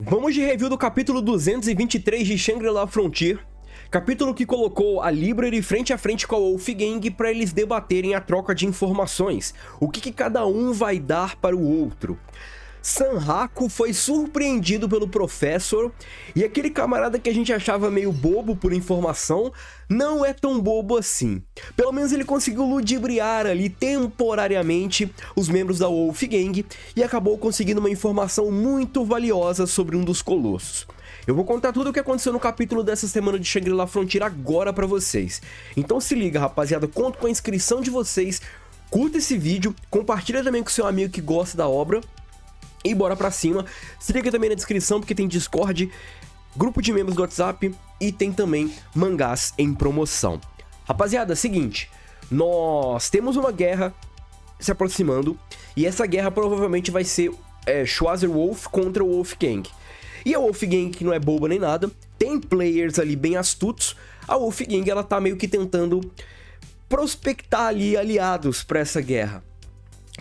Vamos de review do capítulo 223 de Shangri-La Frontier, capítulo que colocou a Library frente a frente com a Wolfgang para eles debaterem a troca de informações, o que cada um vai dar para o outro. Sanraku foi surpreendido pelo Professor, e aquele camarada que a gente achava meio bobo por informação, não é tão bobo assim. Pelo menos ele conseguiu ludibriar ali temporariamente os membros da Wolfgang e acabou conseguindo uma informação muito valiosa sobre um dos colossos. Eu vou contar tudo o que aconteceu no capítulo dessa semana de Shangri-La Frontier agora pra vocês. Então se liga, rapaziada, conto com a inscrição de vocês, curta esse vídeo, compartilha também com seu amigo que gosta da obra, e bora pra cima. Se liga também na descrição porque tem Discord, grupo de membros do WhatsApp e tem também mangás em promoção. Rapaziada, seguinte, nós temos uma guerra se aproximando e essa guerra provavelmente vai ser Schwarzerwolf contra o Wolfgang. E a Wolfgang, que não é boba nem nada, tem players ali bem astutos. A Wolfgang, ela tá meio que tentando prospectar ali aliados pra essa guerra,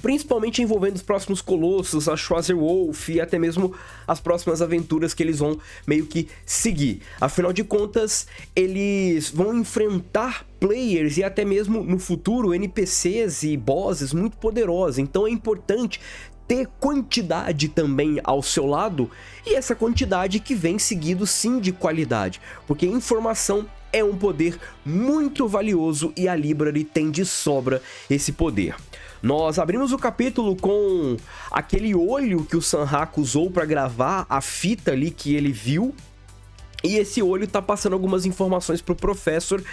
principalmente envolvendo os próximos colossos, a Schwarzerwolf e até mesmo as próximas aventuras que eles vão meio que seguir. Afinal de contas, eles vão enfrentar players e até mesmo no futuro NPCs e bosses muito poderosos, então é importante ter quantidade também ao seu lado, e essa quantidade que vem seguido sim de qualidade, porque informação é um poder muito valioso e a Library tem de sobra esse poder. Nós abrimos o capítulo com aquele olho que o Sanraku usou para gravar a fita ali que ele viu, e esse olho tá passando algumas informações pro Professor,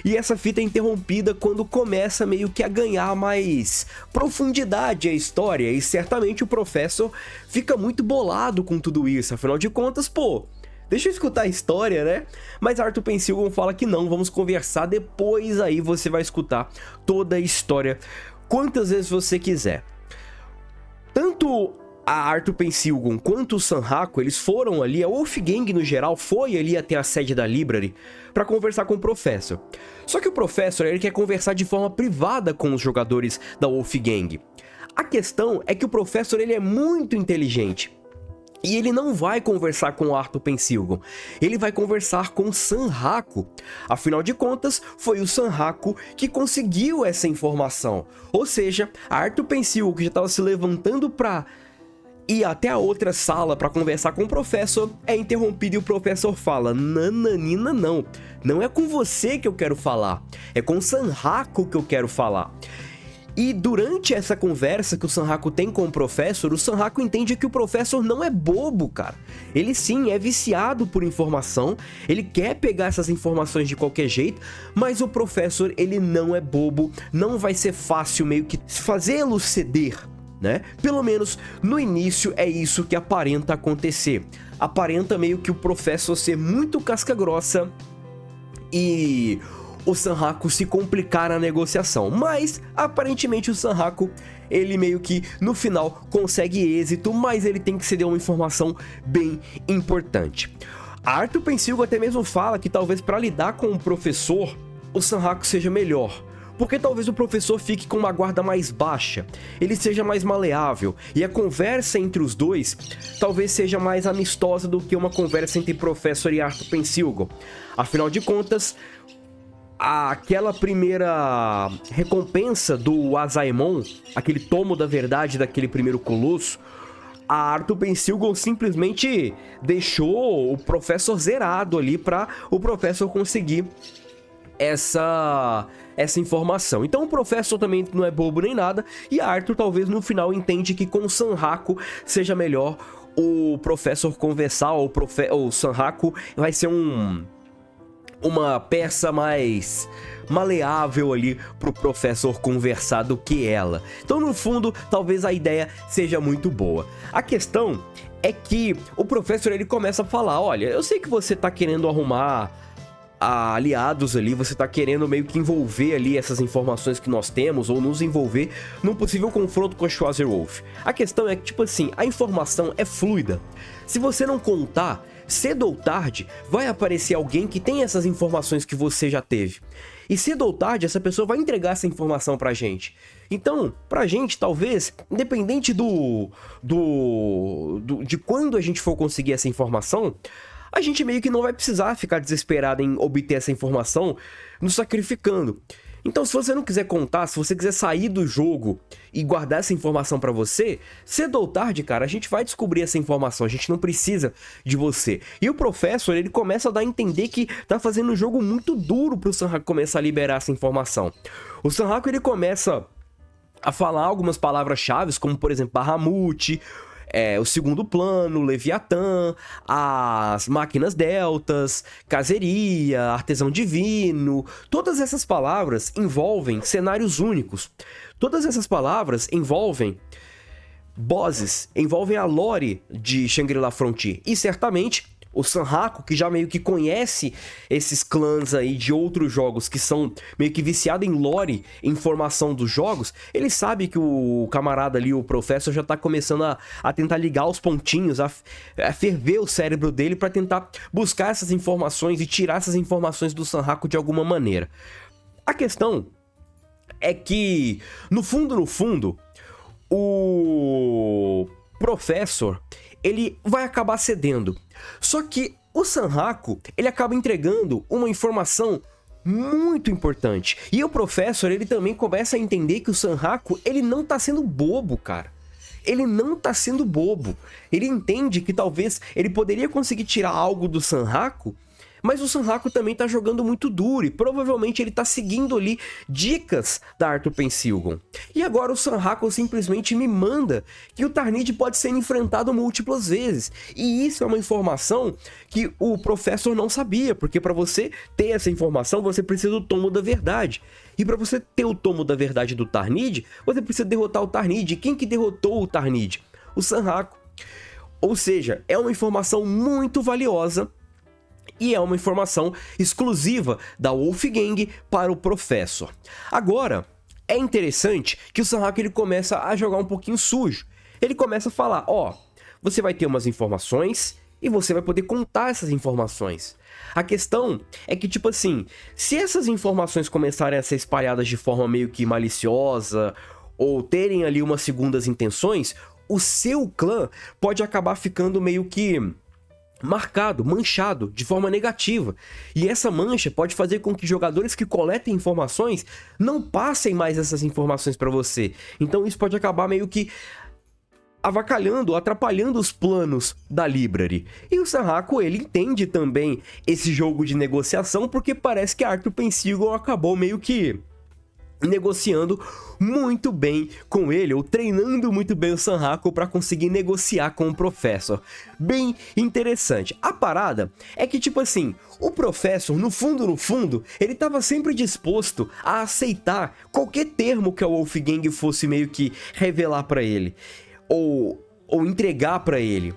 e essa fita é interrompida quando começa meio que a ganhar mais profundidade a história, e certamente o Professor fica muito bolado com tudo isso, afinal de contas, pô, deixa eu escutar a história, né? Mas Arthur Pensilgon fala que não, vamos conversar depois, aí você vai escutar toda a história quantas vezes você quiser. Tanto a Arthur Pensilgon quanto o Sanraku, eles foram ali, a Wolfgang no geral foi ali até a sede da Library para conversar com o Professor. Só que o Professor, ele quer conversar de forma privada com os jogadores da Wolfgang. A questão é que o Professor, ele é muito inteligente. E ele não vai conversar com o Arthur Pensilgon, ele vai conversar com o Sanraku. Afinal de contas, foi o Sanraku que conseguiu essa informação. Ou seja, a Arthur Pensilgon, que já estava se levantando para ir até a outra sala para conversar com o Professor, é interrompido e o Professor fala: nananina, não é com você que eu quero falar, é com o Sanraku que eu quero falar. E durante essa conversa que o Sanraku tem com o Sanraku entende que o Professor não é bobo, cara. Ele sim é viciado por informação, ele quer pegar essas informações de qualquer jeito, mas o Professor, ele não é bobo, não vai ser fácil meio que fazê-lo ceder, né? Pelo menos no início é isso que aparenta acontecer. Aparenta meio que o Professor ser muito casca grossa e o Sanraku se complicar na negociação, mas aparentemente o Sanraku, ele meio que no final consegue êxito, mas ele tem que ceder uma informação bem importante. A Arthur Pensilgon até mesmo fala que talvez para lidar com o Professor, o Sanraku seja melhor, porque talvez o Professor fique com uma guarda mais baixa, ele seja mais maleável, e a conversa entre os dois talvez seja mais amistosa do que uma conversa entre Professor e Arthur Pensilgon. Afinal de contas, aquela primeira recompensa do Azaemon, aquele tomo da verdade daquele primeiro colosso, a Arthur Pensilgon simplesmente deixou o Professor zerado ali para o Professor conseguir essa informação. Então o Professor também não é bobo nem nada, e a Arthur talvez no final entende que com o Sanraku seja melhor o Professor conversar, ou o Sanraku vai ser uma peça mais maleável ali pro Professor conversar do que ela. Então no fundo, talvez a ideia seja muito boa. A questão é que o Professor, ele começa a falar: olha, eu sei que você tá querendo arrumar aliados ali, você tá querendo meio que envolver ali essas informações que nós temos, ou nos envolver num possível confronto com a Schwarzerwolf. A questão é que, tipo assim, a informação é fluida. Se você não contar, cedo ou tarde, vai aparecer alguém que tem essas informações que você já teve. E cedo ou tarde, essa pessoa vai entregar essa informação pra gente. Então, pra gente, talvez, independente de quando a gente for conseguir essa informação, a gente meio que não vai precisar ficar desesperado em obter essa informação nos sacrificando. Então, se você não quiser contar, se você quiser sair do jogo e guardar essa informação pra você, cedo ou tarde, cara, a gente vai descobrir essa informação, a gente não precisa de você. E o Professor, ele começa a dar a entender que tá fazendo um jogo muito duro pro Sanhaku começar a liberar essa informação. O Sanhaku, ele começa a falar algumas palavras-chave, como, por exemplo, Bahamut, o segundo plano, Leviatã, as máquinas deltas, caseria, artesão divino. Todas essas palavras envolvem cenários únicos. Todas essas palavras envolvem bosses, envolvem a lore de Shangri-La Frontier. E certamente o Sanhaku, que já meio que conhece esses clãs aí de outros jogos que são meio que viciado em lore, em formação dos jogos, ele sabe que o camarada ali, o Professor, já tá começando a tentar ligar os pontinhos, a ferver o cérebro dele para tentar buscar essas informações e tirar essas informações do Sanhaku de alguma maneira. A questão é que, no fundo, o Professor, ele vai acabar cedendo. Só que o Sanhaku, ele acaba entregando uma informação muito importante. E o Professor, ele também começa a entender que o Sanhaku, ele não tá sendo bobo, cara. Ele não tá sendo bobo. Ele entende que talvez ele poderia conseguir tirar algo do Sanhaku, mas o Sanhaku também tá jogando muito duro e provavelmente ele tá seguindo ali dicas da Arthur Pensilgon. E agora o Sanhaku simplesmente me manda que o Tarnid pode ser enfrentado múltiplas vezes. E isso é uma informação que o Professor não sabia, porque para você ter essa informação você precisa do tomo da verdade. E para você ter o tomo da verdade do Tarnid, você precisa derrotar o Tarnid. Quem que derrotou o Tarnid? O Sanhaku. Ou seja, é uma informação muito valiosa e é uma informação exclusiva da Wolfgang para o Professor. Agora, é interessante que o Sanhaku ele começa a jogar um pouquinho sujo. Ele começa a falar, você vai ter umas informações e você vai poder contar essas informações. A questão é que, tipo assim, se essas informações começarem a ser espalhadas de forma meio que maliciosa ou terem ali umas segundas intenções, o seu clã pode acabar ficando meio que marcado, manchado de forma negativa. E essa mancha pode fazer com que jogadores que coletem informações não passem mais essas informações para você. Então isso pode acabar meio que avacalhando, atrapalhando os planos da Library. E o Sanhaku, ele entende também esse jogo de negociação, porque parece que Arthur Pensilgon acabou meio que negociando muito bem com ele, ou treinando muito bem o Sanhaku para conseguir negociar com o Professor. Bem interessante. A parada é que, tipo assim, o Professor, no fundo, ele estava sempre disposto a aceitar qualquer termo que a Wolfgang fosse meio que revelar para ele, ou entregar para ele.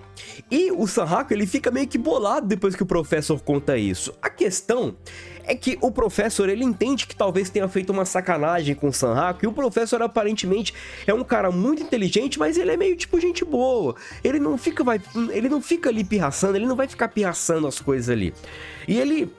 E o Sanhaku, ele fica meio que bolado depois que o Professor conta isso. A questão é que o Professor, ele entende que talvez tenha feito uma sacanagem com o Sanhaku, e o Professor aparentemente é um cara muito inteligente, mas ele é meio tipo gente boa. Ele não fica ali pirraçando, ele não vai ficar pirraçando as coisas ali. E ele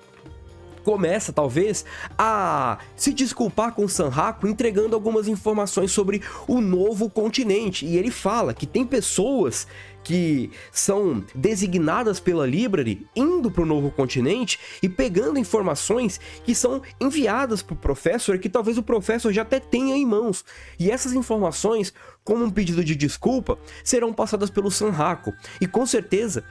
começa, talvez, a se desculpar com o Sanhaku, entregando algumas informações sobre o novo continente. E ele fala que tem pessoas que são designadas pela Library indo para o novo continente e pegando informações que são enviadas para o Professor e que talvez o Professor já até tenha em mãos. E essas informações, como um pedido de desculpa, serão passadas pelo Sanhaku. E com certeza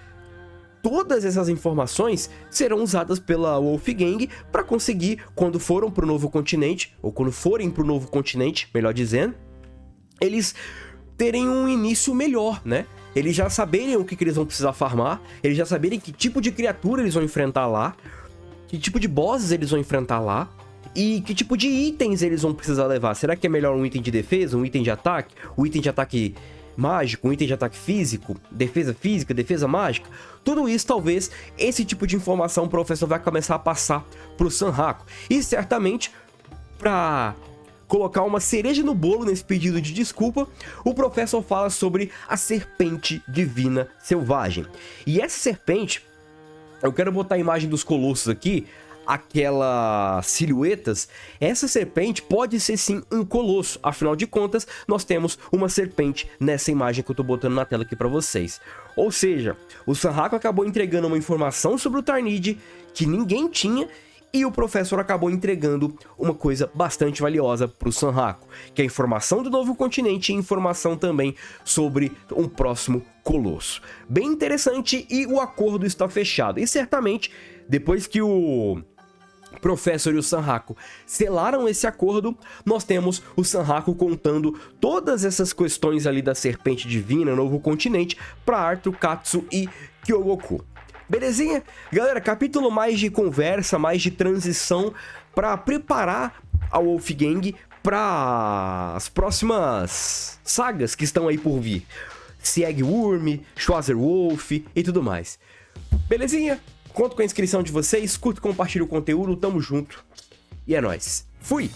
todas essas informações serão usadas pela Wolfgang para conseguir, quando foram para o novo continente, ou quando forem para o novo continente, melhor dizendo, eles terem um início melhor, né? Eles já saberem o que eles vão precisar farmar, eles já saberem que tipo de criatura eles vão enfrentar lá, que tipo de bosses eles vão enfrentar lá, e que tipo de itens eles vão precisar levar. Será que é melhor um item de defesa, um item de ataque? O item de ataque mágico, um item de ataque físico, defesa física, defesa mágica. Tudo isso, talvez, esse tipo de informação o professor vai começar a passar pro Sanhaku. E certamente, para colocar uma cereja no bolo nesse pedido de desculpa, o professor fala sobre a serpente divina selvagem. E essa serpente, eu quero botar a imagem dos colossos aqui, aquelas silhuetas. Essa serpente pode ser sim um colosso, afinal de contas, nós temos uma serpente nessa imagem que eu tô botando na tela aqui pra vocês. Ou seja, o Sanhaku acabou entregando uma informação sobre o Tarnid que ninguém tinha, e o professor acabou entregando uma coisa bastante valiosa para o Sanhaku, que é a informação do novo continente e informação também sobre um próximo colosso. Bem interessante, e o acordo está fechado. E certamente, depois que o professor e o Sanhaku selaram esse acordo, nós temos o Sanhaku contando todas essas questões ali da serpente divina, novo continente, para Arthur, Katsu e Kyogoku. Belezinha? Galera, capítulo mais de conversa, mais de transição para preparar a Wolfgang para as próximas sagas que estão aí por vir. Siegwurm, Schwarzerwolf e tudo mais. Belezinha? Conto com a inscrição de vocês, curta e compartilha o conteúdo, tamo junto. E é nóis. Fui!